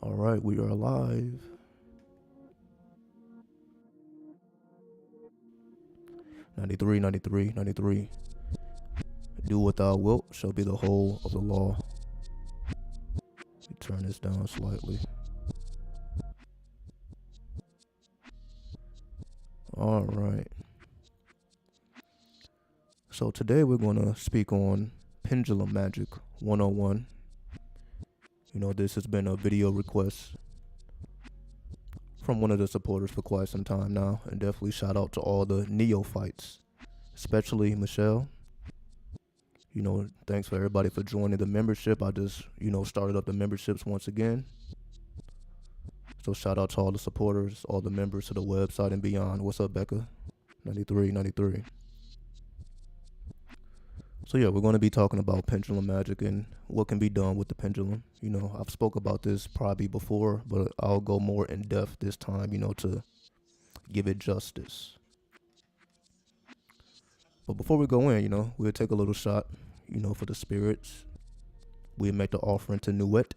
All right, we are live. 93, 93, 93. Do what thou wilt shall be the whole of the law. Let me turn this down slightly. All right. So today we're going to speak on Pendulum Magick 101. You know, this has been a video request from one of the supporters for quite some time now, and definitely shout out to all the neophytes, especially Michelle. You know, thanks for everybody for joining the membership. I just, started up the memberships once again. So shout out to all the supporters, all the members to the website and beyond. What's up, Becca? 93, 93. So yeah, we're going to be talking about Pendulum Magick and what can be done with the pendulum. You know, I've spoke about this probably before, but I'll go more in depth this time, to give it justice. But before we go in, we'll take a little shot, for the spirits. We'll make the offering to Nuet.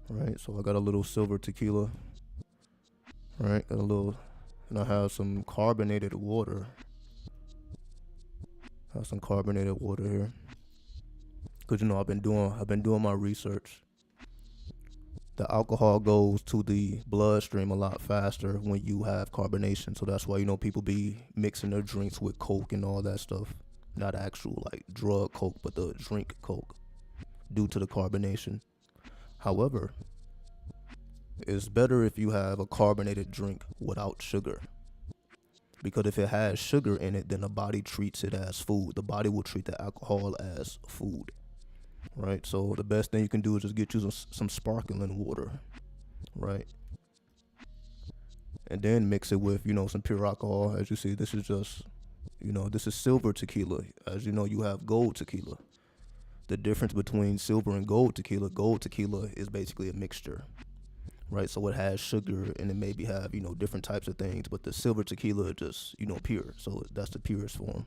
Right, so I got a little silver tequila. Right, and I have some carbonated water. Have some carbonated water here, cause I've been doing my research. The alcohol goes to the bloodstream a lot faster when you have carbonation, so that's why people be mixing their drinks with Coke and all that stuff. Not actual like drug Coke, but the drink Coke, due to the carbonation. However, it's better if you have a carbonated drink without sugar. Because if it has sugar in it, then the body treats it as food. The body will treat the alcohol as food, right? So the best thing you can do is just get you some sparkling water, right? And then mix it with, some pure alcohol. As you see, this is just, this is silver tequila. As you know, you have gold tequila. The difference between silver and gold tequila is basically a mixture. Right, so it has sugar and it maybe have, different types of things, but the silver tequila is just, pure. So that's the purest form,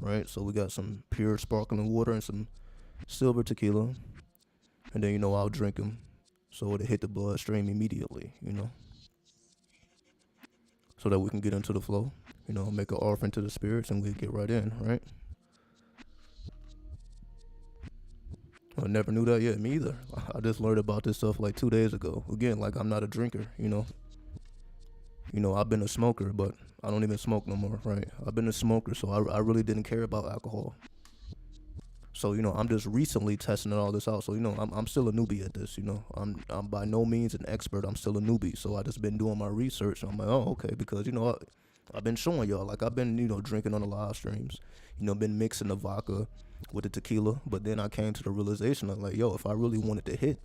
right? So we got some pure sparkling water and some silver tequila, and then, I'll drink them so it'll hit the bloodstream immediately, so that we can get into the flow, make an offering to the spirits and we get right in, right? I never knew that yet, me either. I just learned about this stuff like 2 days ago. Again, like I'm not a drinker, I've been a smoker, but I don't even smoke no more, right? I've been a smoker, so I really didn't care about alcohol. So, I'm just recently testing all this out. So, I'm still a newbie at this, I'm by no means an expert. I'm still a newbie. So I just been doing my research. I'm like, oh, okay, because, I've been showing y'all, like I've been, drinking on the live streams, been mixing the vodka with the tequila, but then I came to the realization of like, yo, if I really wanted to hit,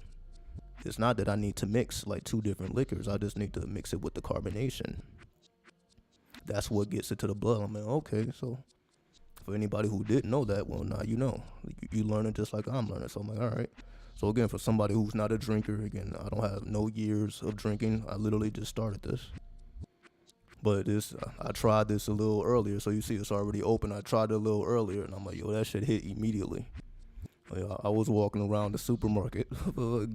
it's not that I need to mix like two different liquors. I just need to mix it with the carbonation. That's what gets it to the blood. I'm like, okay, so for anybody who didn't know that, well, now you know. You learning just like I'm learning. So I'm like, all right. So again, for somebody who's not a drinker, again, I don't have no years of drinking. I literally just started this. But I tried this a little earlier, so you see it's already open. I tried it a little earlier, and I'm like, yo, that shit hit immediately. Like, I was walking around the supermarket,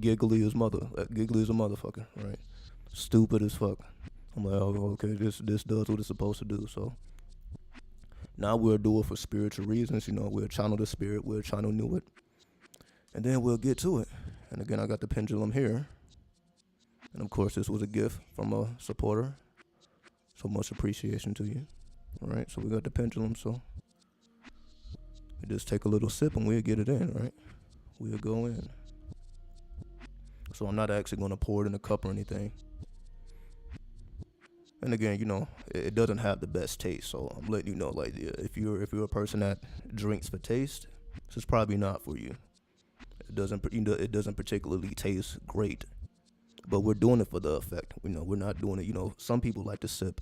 giggly as a motherfucker, right? Stupid as fuck. I'm like, oh, okay, this does what it's supposed to do. So now we'll do it for spiritual reasons. We'll channel the spirit, we'll channel Nuet, and then we'll get to it. And again, I got the pendulum here, and of course, this was a gift from a supporter. So much appreciation to you. All right, so we got the pendulum, so we just take a little sip and we'll get it in, right? We'll go in. So I'm not actually going to pour it in a cup or anything. And again, it doesn't have the best taste, so I'm letting you know, like, if you're a person that drinks for taste, this is probably not for you. It doesn't particularly taste great, but we're doing it for the effect. We're not doing it. Some people like to sip.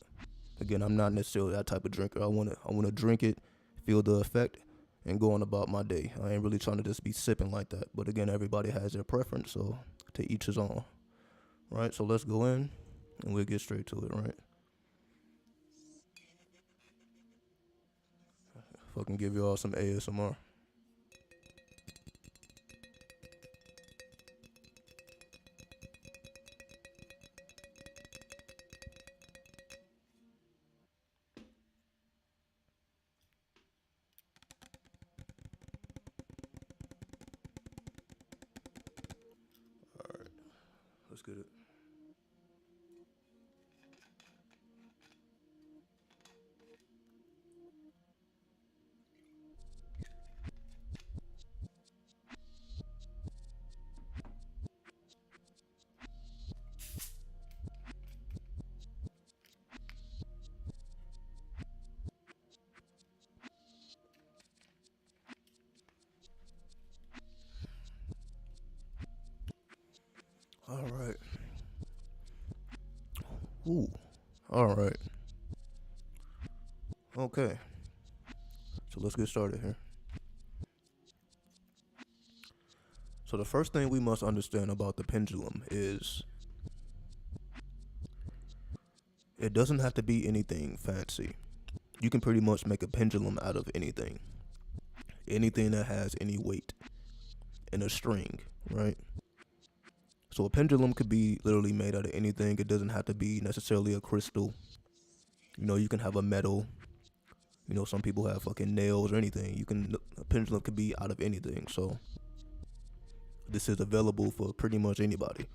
Again, I'm not necessarily that type of drinker. I wanna drink it, feel the effect, and go on about my day. I ain't really trying to just be sipping like that. But again, everybody has their preference, so to each his own. Right, so let's go in and we'll get straight to it, right? Fucking give y'all some ASMR. get it. All right. Ooh. All right. Okay. So let's get started here. So the first thing we must understand about the pendulum is it doesn't have to be anything fancy. You can pretty much make a pendulum out of anything. Anything that has any weight and a string, right? So a pendulum could be literally made out of anything. It doesn't have to be necessarily a crystal. You can have a metal. Some people have fucking nails or anything. A pendulum could be out of anything. So this is available for pretty much anybody,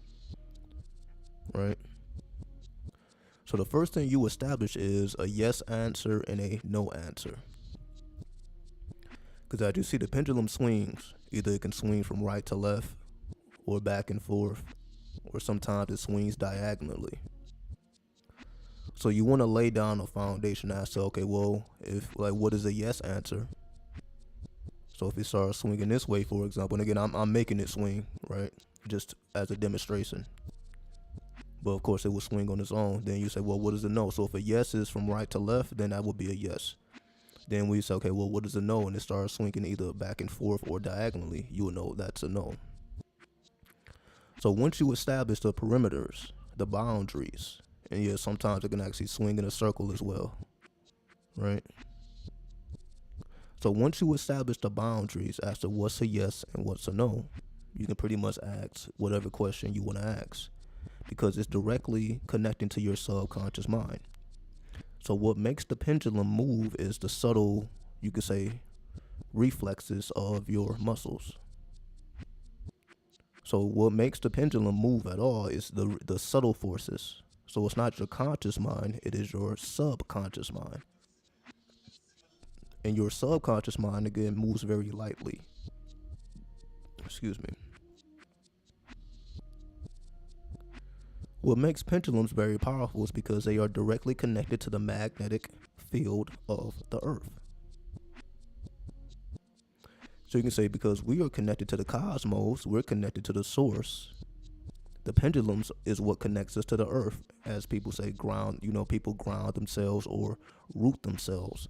right? So the first thing you establish is a yes answer and a no answer. Because as you see, the pendulum swings. Either it can swing from right to left or back and forth, or sometimes it swings diagonally. So you want to lay down a foundation as to, okay, well, what is a yes answer? So if it starts swinging this way, for example, and again, I'm making it swing, right? Just as a demonstration. But of course, it will swing on its own. Then you say, well, what is a no? So if a yes is from right to left, then that would be a yes. Then we say, okay, well, what is a no? And it starts swinging either back and forth or diagonally. You will know that's a no. So once you establish the perimeters, the boundaries, and yeah, sometimes it can actually swing in a circle as well, right? So once you establish the boundaries as to what's a yes and what's a no, you can pretty much ask whatever question you want to ask, because it's directly connecting to your subconscious mind. So what makes the pendulum move is the subtle, you could say, reflexes of your muscles. So what makes the pendulum move at all is the subtle forces. So it's not your conscious mind, it is your subconscious mind. And your subconscious mind, again, moves very lightly. Excuse me. What makes pendulums very powerful is because they are directly connected to the magnetic field of the earth. So you can say, because we are connected to the cosmos, we're connected to the source. The pendulums is what connects us to the earth. As people say, people ground themselves or root themselves.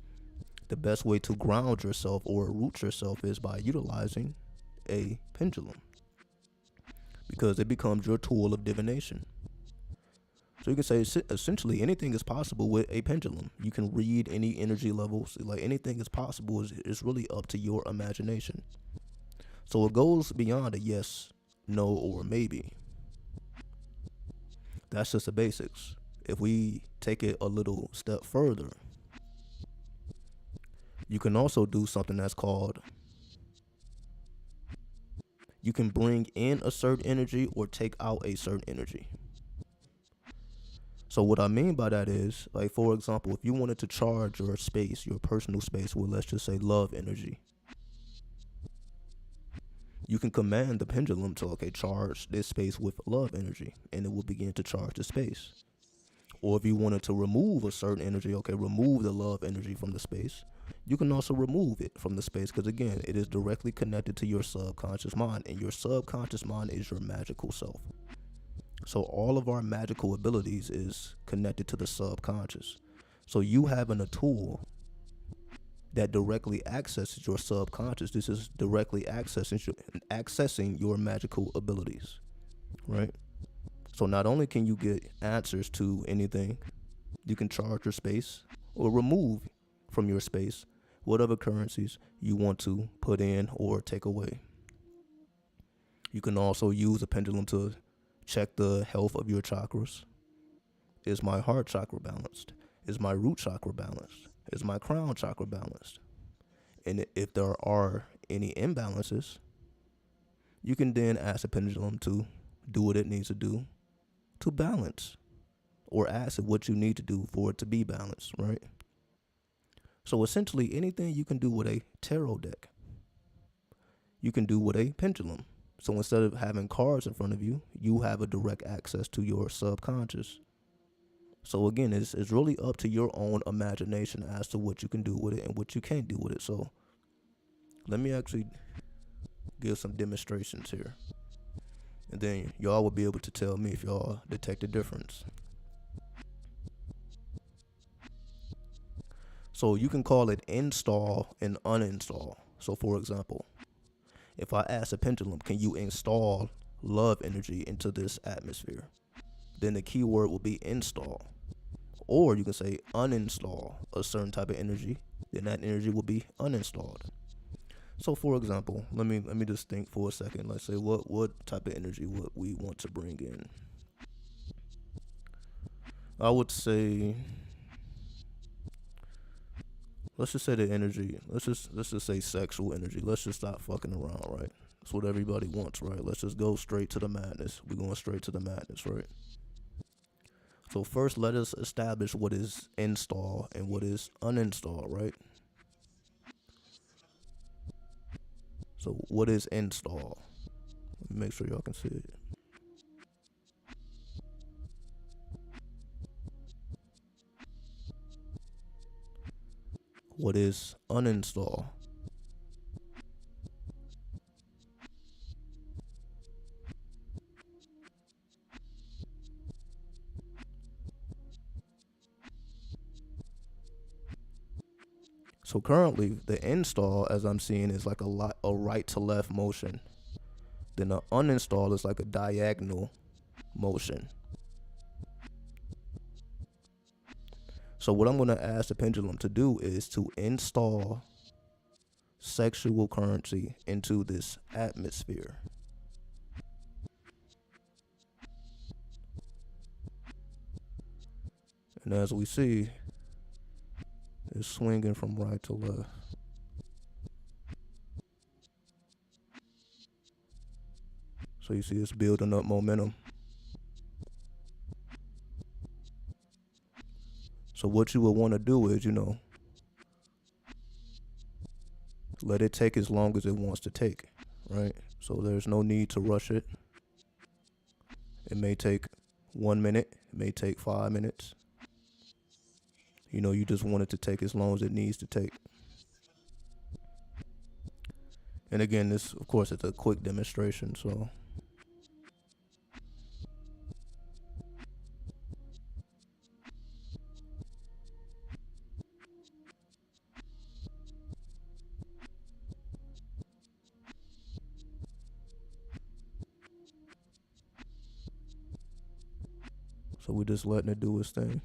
The best way to ground yourself or root yourself is by utilizing a pendulum, because it becomes your tool of divination. So you can say essentially anything is possible with a pendulum. You can read any energy levels, like anything is possible. It's really up to your imagination. So it goes beyond a yes, no, or maybe. That's just the basics. If we take it a little step further, you can also do something that's called, you can bring in a certain energy or take out a certain energy. So what I mean by that is, like, for example, if you wanted to charge your space, your personal space with, let's just say, love energy, you can command the pendulum to, okay, charge this space with love energy, and it will begin to charge the space. Or if you wanted to remove a certain energy, okay, remove the love energy from the space, you can also remove it from the space, because again, it is directly connected to your subconscious mind, and your subconscious mind is your magical self. So all of our magical abilities is connected to the subconscious. So you having a tool that directly accesses your subconscious, this is directly accessing your magical abilities, right? So not only can you get answers to anything, you can charge your space or remove from your space whatever currencies you want to put in or take away. You can also use a pendulum to check the health of your chakras. Is my heart chakra balanced? Is my root chakra balanced? Is my crown chakra balanced? And if there are any imbalances, you can then ask the pendulum to do what it needs to do to balance, or ask it what you need to do for it to be balanced, right? So essentially, anything you can do with a tarot deck, you can do with a pendulum. So instead of having cards in front of you, you have a direct access to your subconscious. So again, it's really up to your own imagination as to what you can do with it and what you can't do with it. So let me actually give some demonstrations here. And then y'all will be able to tell me if y'all detect a difference. So you can call it install and uninstall. So for example, if I ask a pendulum, can you install love energy into this atmosphere? Then the keyword will be install. Or you can say uninstall a certain type of energy, then that energy will be uninstalled. So for example, let me just think for a second. Let's say what type of energy would we want to bring in? I would say, let's just say the energy. Let's just say sexual energy. Let's just stop fucking around, right? That's what everybody wants, right? Let's just go straight to the madness. We're going straight to the madness, right? So first, let us establish what is install and what is uninstall, right? So what is install? Let me make sure y'all can see it. What is uninstall? So currently, the install, as I'm seeing, is like a right to left motion. Then the uninstall is like a diagonal motion. So what I'm going to ask the pendulum to do is to install sexual currency into this atmosphere. And as we see, it's swinging from right to left. So you see it's building up momentum. So what you would want to do is, let it take as long as it wants to take, right? So there's no need to rush it. It may take 1 minute, it may take 5 minutes. You just want it to take as long as it needs to take. And again, this, of course, it's a quick demonstration, so. So we're just letting it do its thing.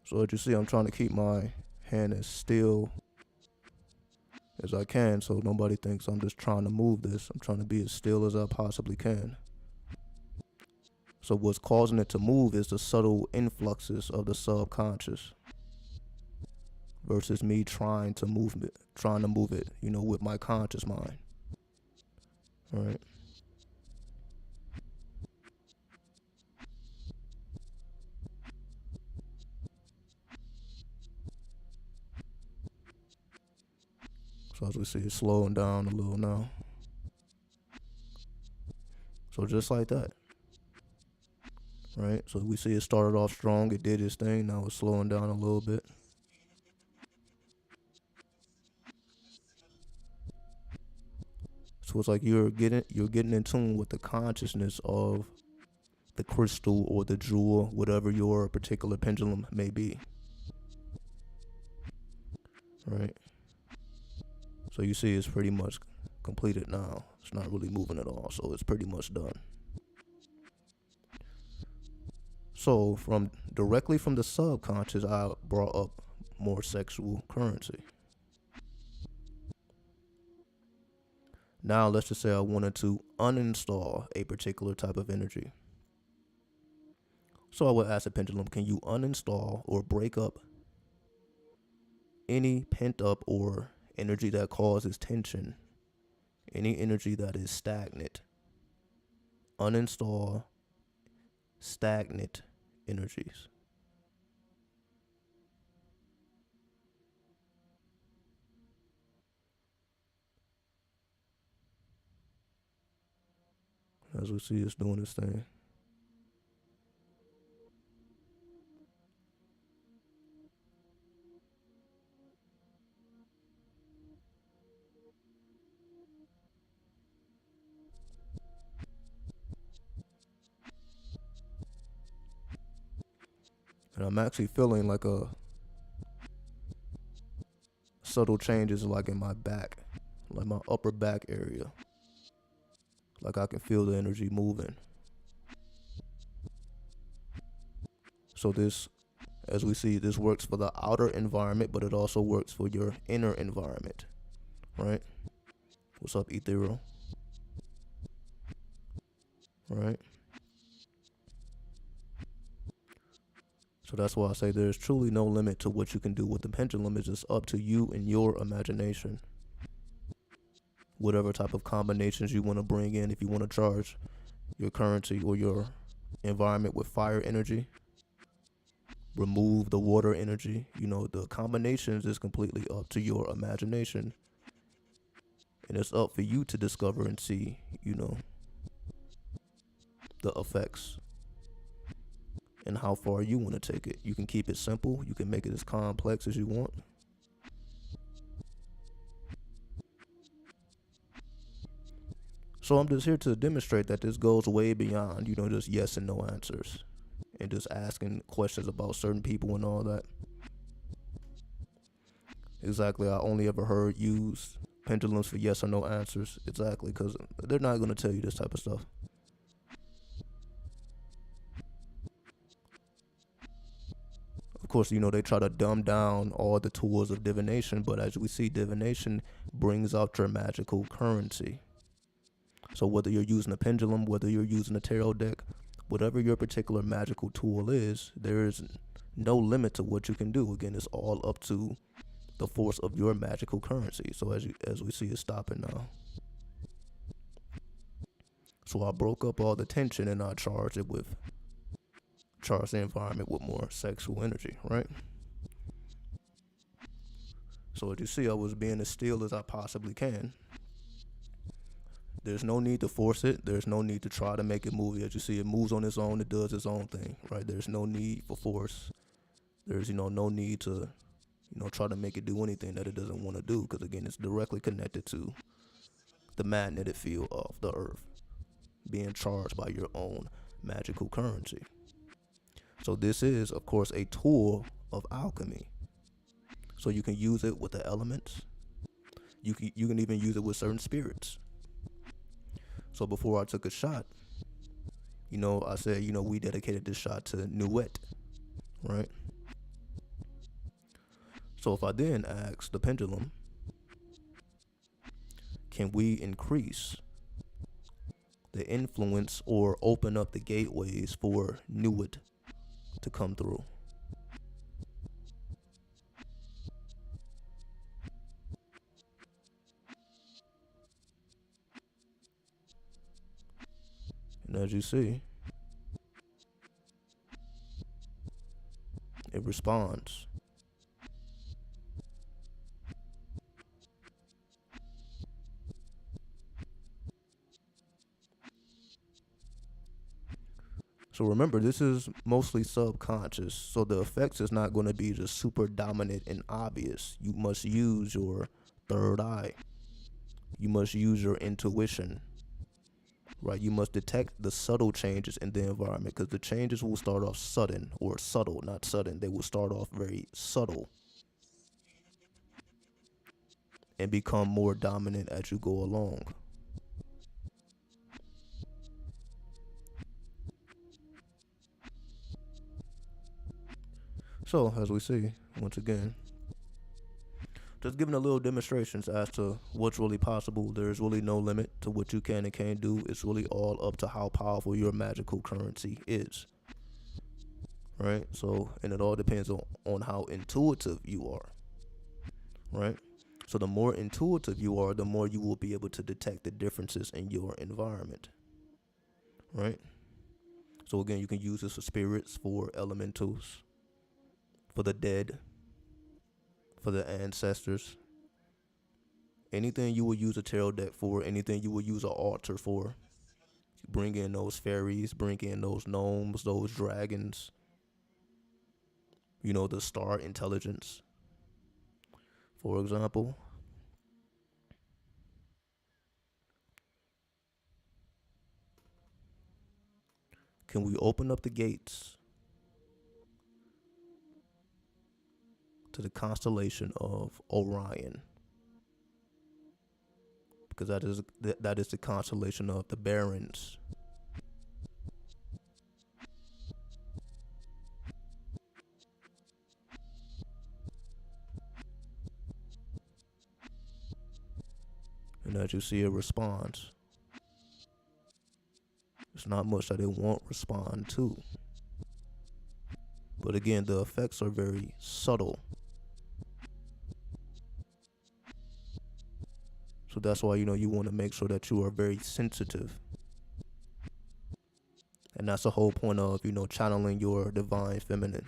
So as you see, I'm trying to keep my hand as still as I can so nobody thinks I'm just trying to move this. I'm trying to be as still as I possibly can. So what's causing it to move is the subtle influxes of the subconscious versus me trying to move it, with my conscious mind. All right. So as we see, it's slowing down a little now. So just like that, right? So we see it started off strong, it did its thing, now it's slowing down a little bit. So it's like you're getting in tune with the consciousness of the crystal or the jewel, whatever your particular pendulum may be. Right? So you see it's pretty much completed now. It's not really moving at all, so it's pretty much done. So directly from the subconscious, I brought up more sexual currency. Now let's just say I wanted to uninstall a particular type of energy. So I would ask the pendulum, can you uninstall or break up any pent up or energy that causes tension, any energy that is stagnant? Uninstall stagnant energies. As we see, it's doing this thing. And I'm actually feeling like a subtle changes like in my back, like my upper back area. Like I can feel the energy moving. So this, as we see, this works for the outer environment, but it also works for your inner environment, right? What's up, ethereal? Right? So that's why I say there's truly no limit to what you can do with the pendulum. It's just up to you and your imagination. Whatever type of combinations you want to bring in, if you want to charge your currency or your environment with fire energy, remove the water energy. The combinations is completely up to your imagination. And it's up for you to discover and see, the effects and how far you want to take it. You can keep it simple. You can make it as complex as you want. So I'm just here to demonstrate that this goes way beyond, just yes and no answers and just asking questions about certain people and all that. Exactly. I only ever heard use pendulums for yes or no answers. Exactly, because they're not going to tell you this type of stuff. Of course, they try to dumb down all the tools of divination, but as we see, divination brings out your magical currency. So whether you're using a pendulum, whether you're using a tarot deck, whatever your particular magical tool is, there is no limit to what you can do. Again, it's all up to the force of your magical currency. So as we see, it's stopping now. So I broke up all the tension and I charged the environment with more sexual energy, right? So as you see, I was being as still as I possibly can. There's no need to force it. There's no need to try to make it move. As you see, it moves on its own. It does its own thing, right? There's no need for force. There's, no need to, try to make it do anything that it doesn't want to do. Because again, it's directly connected to the magnetic field of the earth being charged by your own magical currency. So this is, of course, a tool of alchemy. So you can use it with the elements. You can even use it with certain spirits. So before I took a shot, I said, we dedicated this shot to Nuet, right? So if I then ask the pendulum, can we increase the influence or open up the gateways for Nuet to come through? And as you see, it responds. So remember, this is mostly subconscious. So the effects is not going to be just super dominant and obvious. You must use your third eye. You must use your intuition. Right, you must detect the subtle changes in the environment because the changes will start off sudden or subtle, not sudden. They will start off very subtle and become more dominant as you go along. So, as we see, once again, just giving a little demonstrations as to what's really possible. There's really no limit to what you can and can't do. It's really all up to how powerful your magical currency is. right? So, and it all depends on how intuitive you are, right? So, the more intuitive you are, the more you will be able to detect the differences in your environment, right? So, again, you can use this for spirits, for elementals, for the dead, for the ancestors. Anything you would use a tarot deck for, anything you would use an altar for, bring in those fairies, bring in those gnomes, those dragons, the star intelligence, for example. Can we open up the gates to the constellation of Orion? Because that is the constellation of the Barons. And as you see, it responds. It's not much that it won't respond to. But again, the effects are very subtle. So that's why, you want to make sure that you are very sensitive. And that's the whole point of, channeling your divine feminine.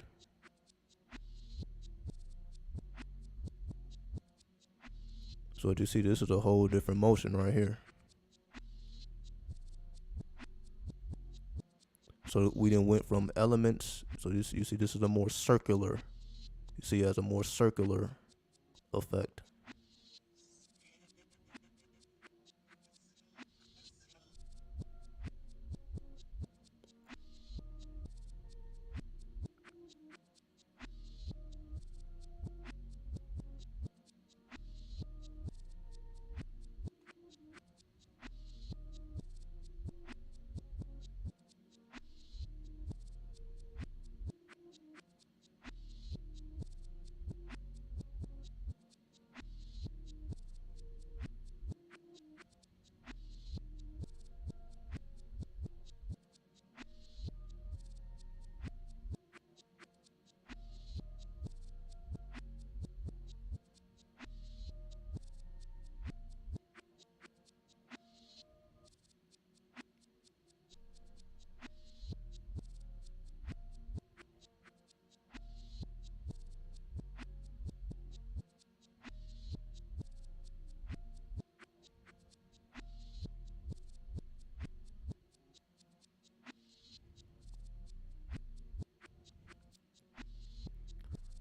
So as you see, this is a whole different motion right here. So we then went from elements. So you see, this is a more circular. You see, it has a more circular effect.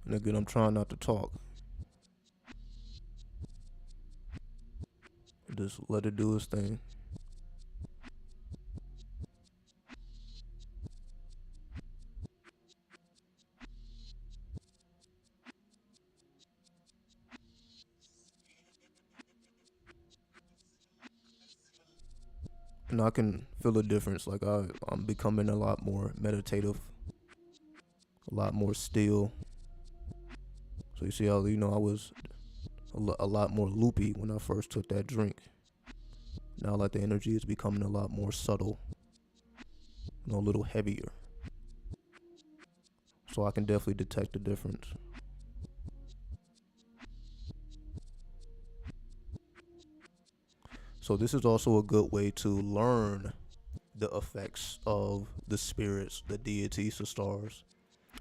And again, I'm trying not to talk. Just let it do its thing. And I can feel a difference. Like I'm becoming a lot more meditative, a lot more still. So you see how, I was a lot more loopy when I first took that drink. Now, like, the energy is becoming a lot more subtle, a little heavier. So I can definitely detect the difference. So this is also a good way to learn the effects of the spirits, the deities, the stars.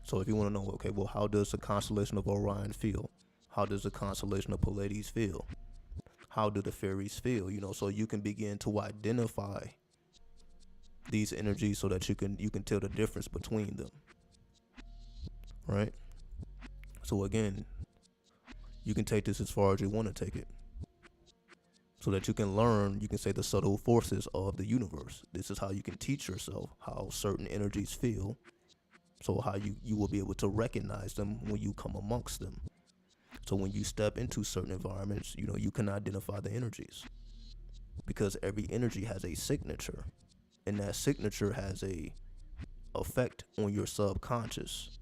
So if you want to know, okay, well, how does the constellation of Orion feel? How does the constellation of Pleiades feel? How do the fairies feel? So you can begin to identify these energies so that you can tell the difference between them, right? So again, you can take this as far as you want to take it, so that you can learn, you can say, the subtle forces of the universe. This is how you can teach yourself how certain energies feel, so how you will be able to recognize them when you come amongst them. So when you step into certain environments, you can identify the energies, because every energy has a signature, and that signature has a effect on your subconscious.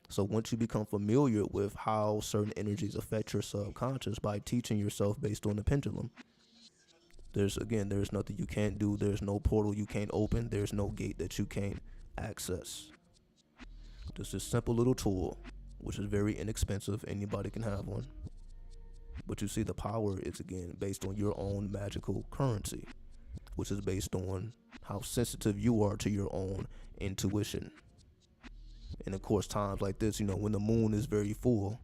So once you become familiar with how certain energies affect your subconscious by teaching yourself based on the pendulum, there's nothing you can't do. There's no portal you can't open. There's no gate that you can't access. Just this simple little tool, which is very inexpensive. Anybody can have one. But you see, the power is again based on your own magical currency, which is based on how sensitive you are to your own intuition. And of course, times like this, when the moon is very full,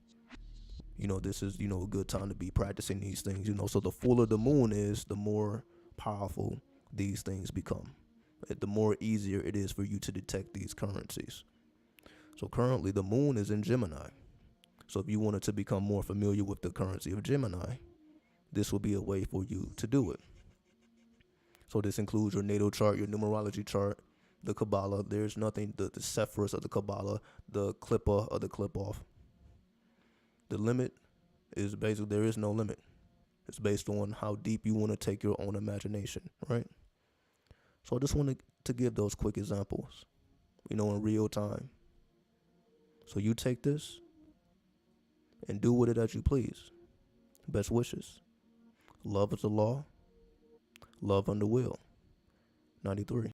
this is, a good time to be practicing these things, So the fuller the moon is, the more powerful these things become. The more easier it is for you to detect these currencies. So currently the moon is in Gemini. So if you wanted to become more familiar with the currency of Gemini, this will be a way for you to do it. So this includes your natal chart, your numerology chart, the Kabbalah. There's nothing, the Sephiroth of the Kabbalah, the Clipper of the Clip-Off. The limit is basically, there is no limit. It's based on how deep you want to take your own imagination, right? So I just wanted to give those quick examples, in real time. So you take this and do with it as you please. Best wishes. Love is the law. Love under will. 93.